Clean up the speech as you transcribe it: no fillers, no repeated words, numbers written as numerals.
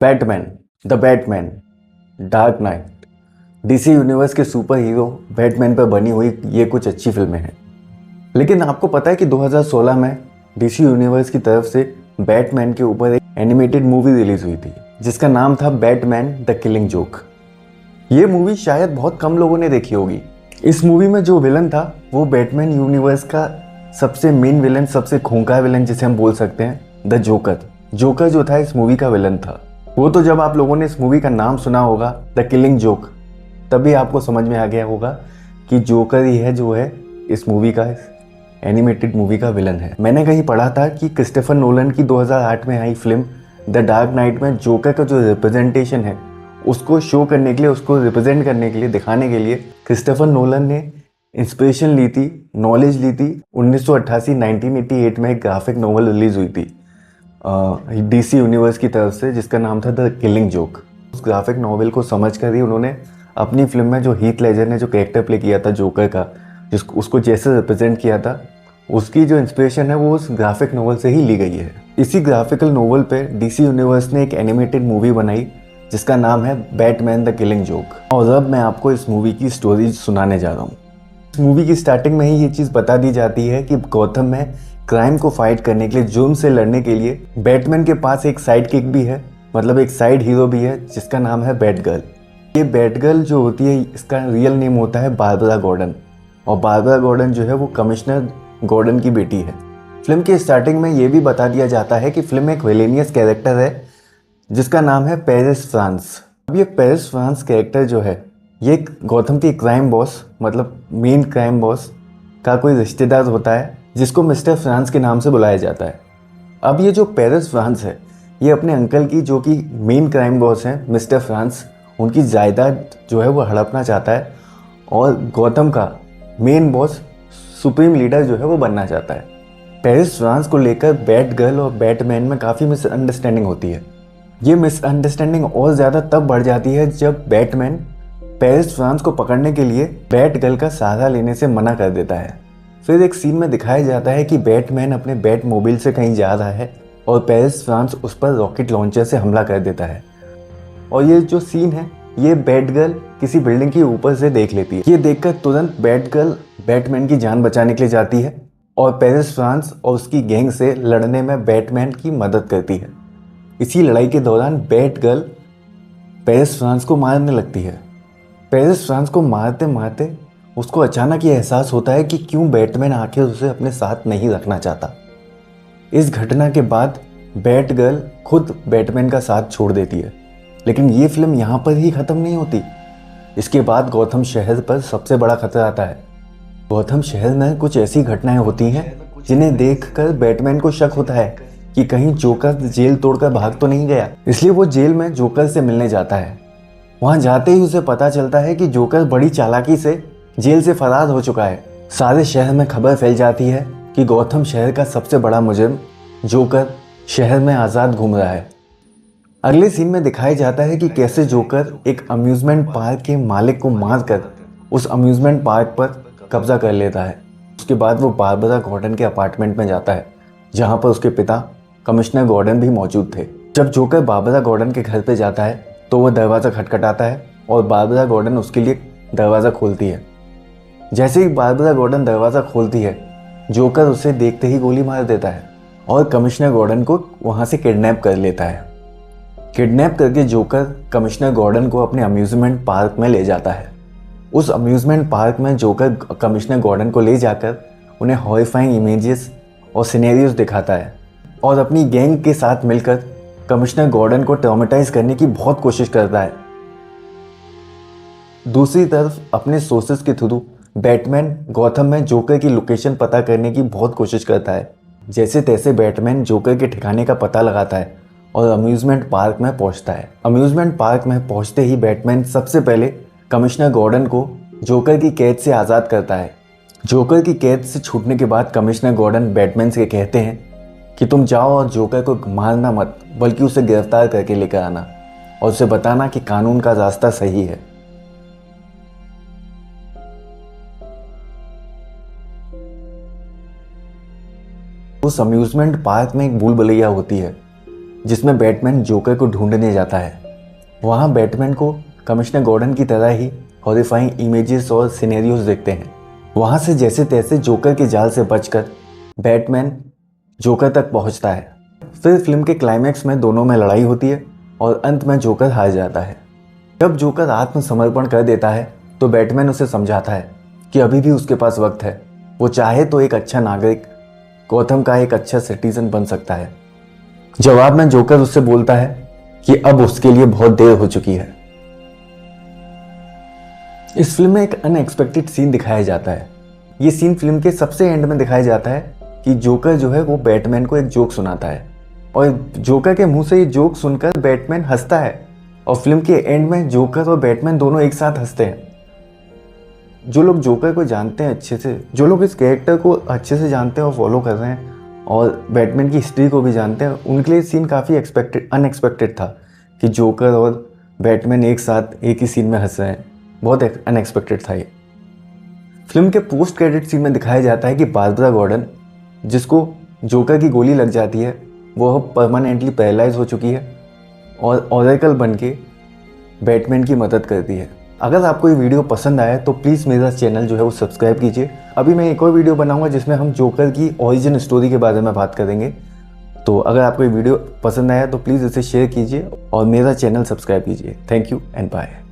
Batman, the Batman, dark night, DC universe के super hero Batman पर बनी हुई ये कुछ अच्छी फिल्में हैं। लेकिन आपको पता है कि 2016 में डीसी यूनिवर्स की तरफ से बैटमैन के ऊपर एक एनिमेटेड मूवी रिलीज हुई थी जिसका नाम था बैटमैन द किलिंग जोक। ये मूवी शायद बहुत कम लोगों ने देखी होगी। इस मूवी में जो विलन था वो बैटमैन यूनिवर्स का सबसे मेन विलन, सबसे खूंखार विलन जिसे हम बोल सकते हैं, द जोकर। जोकर जो था इस मूवी का विलन था। वो तो जब आप लोगों ने इस मूवी का नाम सुना होगा द किलिंग जोक, तभी आपको समझ में आ गया होगा कि जोकर ही है जो है इस मूवी का, एनिमेटेड मूवी का विलन है। मैंने कहीं पढ़ा था कि क्रिस्टोफर नोलन की 2008 में आई फिल्म द डार्क नाइट में जोकर का जो रिप्रेजेंटेशन है उसको शो करने के लिए, उसको रिप्रेजेंट करने के लिए, दिखाने के लिए क्रिस्टोफर नोलन ने इंस्पिरेशन ली थी, नॉलेज ली थी। 1988 में एक ग्राफिक नॉवल रिलीज हुई थी डीसी यूनिवर्स की तरफ से जिसका नाम था द किलिंग जोक। उस ग्राफिक नॉवेल को समझ कर ही उन्होंने अपनी फिल्म में जो हीथ लेजर ने जो कैरेक्टर प्ले किया था जोकर का, जिसको उसको जैसे रिप्रेजेंट किया था, उसकी जो इंस्पिरेशन है वो उस ग्राफिक नॉवल से ही ली गई है। इसी ग्राफिकल नॉवल पे डीसी यूनिवर्स ने एक एनिमेटेड मूवी बनाई जिसका नाम है बैटमैन द किलिंग जोक। और अब मैं आपको इस मूवी की स्टोरी सुनाने जा रहा हूँ। इस मूवी की स्टार्टिंग में ही ये चीज़ बता दी जाती है कि गौथम में क्राइम को फाइट करने के लिए, जुर्म से लड़ने के लिए बैटमैन के पास एक साइड किक भी है, मतलब एक साइड हीरो भी है जिसका नाम है बैटगर्ल। ये बैटगर्ल जो होती है इसका रियल नेम होता है बारबरा गॉर्डन, और बारबरा गॉर्डन जो है वो कमिश्नर गॉर्डन की बेटी है। फिल्म के स्टार्टिंग में ये भी बता दिया जाता है कि फिल्म में एक विलेनियस कैरेक्टर है जिसका नाम है पेरिस फ्रांस। अब ये पेरिस फ्रांस कैरेक्टर जो है ये गौथम की क्राइम बॉस, मतलब मेन क्राइम बॉस का कोई रिश्तेदार होता है जिसको मिस्टर फ्रांस के नाम से बुलाया जाता है। अब ये जो पेरिस फ्रांस है ये अपने अंकल की, जो कि मेन क्राइम बॉस हैं मिस्टर फ्रांस, उनकी जायदाद जो है वो हड़पना चाहता है और गौतम का मेन बॉस, सुप्रीम लीडर जो है वो बनना चाहता है। पेरिस फ्रांस को लेकर बैट गर्ल और बैटमैन में काफ़ी मिसअंडरस्टैंडिंग होती है। ये मिसअंडरस्टैंडिंग और ज़्यादा तब बढ़ जाती है जब बैटमैन पेरिस फ्रांस को पकड़ने के लिए बैट गर्ल का सहारा लेने से मना कर देता है। फिर एक सीन में दिखाया जाता है कि बैटमैन अपने बैट मोबाइल से कहीं जा रहा है और पेरिस फ्रांस उस पर रॉकेट लॉन्चर से हमला कर देता है। और ये जो सीन है ये बैट गर्ल किसी बिल्डिंग के ऊपर से देख लेती है। ये देखकर तुरंत बैट गर्ल बैटमैन की जान बचाने के लिए जाती है और पेरिस फ्रांस और उसकी गैंग से लड़ने में बैटमैन की मदद करती है। इसी लड़ाई के दौरान बैट गर्ल पेरिस फ्रांस को मारने लगती है। पेरिस फ्रांस को मारते मारते उसको अचानक ये एहसास होता है कि क्यों बैटमैन आखिर उसे अपने साथ नहीं रखना चाहता। इस घटना के बाद बैट गर्ल खुद बैटमैन का साथ छोड़ देती है। लेकिन ये फिल्म यहाँ पर ही ख़त्म नहीं होती। इसके बाद गौथम शहर पर सबसे बड़ा खतरा आता है। गौथम शहर में कुछ ऐसी घटनाएं होती हैं जिन्हें देखकर बैटमैन को शक होता है कि कहीं जोकर जेल तोड़कर भाग तो नहीं गया। इसलिए वो जेल में जोकर से मिलने जाता है। वहाँ जाते ही उसे पता चलता है कि जोकर बड़ी चालाकी से जेल से फरार हो चुका है। सारे शहर में खबर फैल जाती है कि गौथम शहर का सबसे बड़ा मुजरिम जोकर शहर में आज़ाद घूम रहा है। अगले सीन में दिखाया जाता है कि कैसे जोकर एक अम्यूज़मेंट पार्क के मालिक को मारकर उस अम्यूज़मेंट पार्क पर कब्जा कर लेता है। उसके बाद वो बारबरा गॉर्डन के अपार्टमेंट में जाता है जहाँ पर उसके पिता कमिश्नर गॉर्डन भी मौजूद थे। जब जोकर बारबरा गॉर्डन के घर पर जाता है तो वह दरवाज़ा खटखटाता है और बारबरा गॉर्डन उसके लिए दरवाज़ा खोलती है। जैसे ही बारबरा गॉर्डन दरवाज़ा खोलती है जोकर उसे देखते ही गोली मार देता है और कमिश्नर गॉर्डन को वहाँ से किडनैप कर लेता है। किडनैप करके जोकर कमिश्नर गॉर्डन को अपने अम्यूज़मेंट पार्क में ले जाता है। उस अम्यूज़मेंट पार्क में जोकर कमिश्नर गॉर्डन को ले जाकर उन्हें हॉरिफाइंग इमेजेस और सिनेरियोज दिखाता है और अपनी गैंग के साथ मिलकर कमिश्नर गॉर्डन को ट्रॉमेटाइज करने की बहुत कोशिश करता है। दूसरी तरफ अपने सोर्सेस के थ्रू बैटमैन गौथम में जोकर की लोकेशन पता करने की बहुत कोशिश करता है। जैसे तैसे बैटमैन जोकर के ठिकाने का पता लगाता है और अम्यूज़मेंट पार्क में पहुंचता है। अम्यूज़मेंट पार्क में पहुंचते ही बैटमैन सबसे पहले कमिश्नर गॉर्डन को जोकर की कैद से आज़ाद करता है। जोकर की कैद से छूटने के बाद कमिश्नर गॉर्डन बैटमैन से कहते हैं कि तुम जाओ और जोकर को मारना मत, बल्कि उसे गिरफ्तार करके लेकर आना और उसे बताना कि कानून का रास्ता सही है। उस अम्यूज़मेंट पार्क में एक भूल भुलैया होती है जिसमें बैटमैन जोकर को ढूंढने जाता है। वहाँ बैटमैन को कमिश्नर गॉर्डन की तरह ही हॉरिफाइंग इमेजेस और सिनेरियोज देखते हैं। वहाँ से जैसे तैसे जोकर के जाल से बचकर बैटमैन जोकर तक पहुँचता है। फिर फिल्म के क्लाइमैक्स में दोनों में लड़ाई होती है और अंत में जोकर हार जाता है। जब जोकर आत्मसमर्पण कर देता है तो बैटमैन उसे समझाता है कि अभी भी उसके पास वक्त है, वो चाहे तो एक अच्छा नागरिक, गौथम का एक अच्छा सिटीजन बन सकता है। जवाब में जोकर उससे बोलता है कि अब उसके लिए बहुत देर हो चुकी है। इस फिल्म में एक अनएक्सपेक्टेड सीन दिखाया जाता है। ये सीन फिल्म के सबसे एंड में दिखाया जाता है कि जोकर जो है वो बैटमैन को एक जोक सुनाता है और जोकर के मुंह से ये जोक सुनकर बैटमैन हंसता है और फिल्म के एंड में जोकर और बैटमैन दोनों एक साथ हंसते हैं। जो लोग जोकर को जानते हैं अच्छे से, जो लोग इस कैरेक्टर को अच्छे से जानते हैं और फॉलो कर रहे हैं और बैटमैन की हिस्ट्री को भी जानते हैं, उनके लिए सीन काफ़ी अनएक्सपेक्टेड था कि जोकर और बैटमैन एक साथ एक ही सीन में हंस रहे हैं। बहुत अनएक्सपेक्टेड था ये। फिल्म के पोस्ट क्रेडिट सीन में दिखाया जाता है कि बारबरा गॉर्डन, जिसको जोकर की गोली लग जाती है, वो परमानेंटली पैरालाइज हो चुकी है और ऑरेकल बन के बैटमैन की मदद करती है। अगर आपको ये वीडियो पसंद आया तो प्लीज़ मेरा चैनल जो है वो सब्सक्राइब कीजिए। अभी मैं एक और वीडियो बनाऊंगा जिसमें हम जोकर की ओरिजिन स्टोरी के बारे में बात करेंगे। तो अगर आपको ये वीडियो पसंद आया तो प्लीज़ इसे शेयर कीजिए और मेरा चैनल सब्सक्राइब कीजिए। Thank you and bye.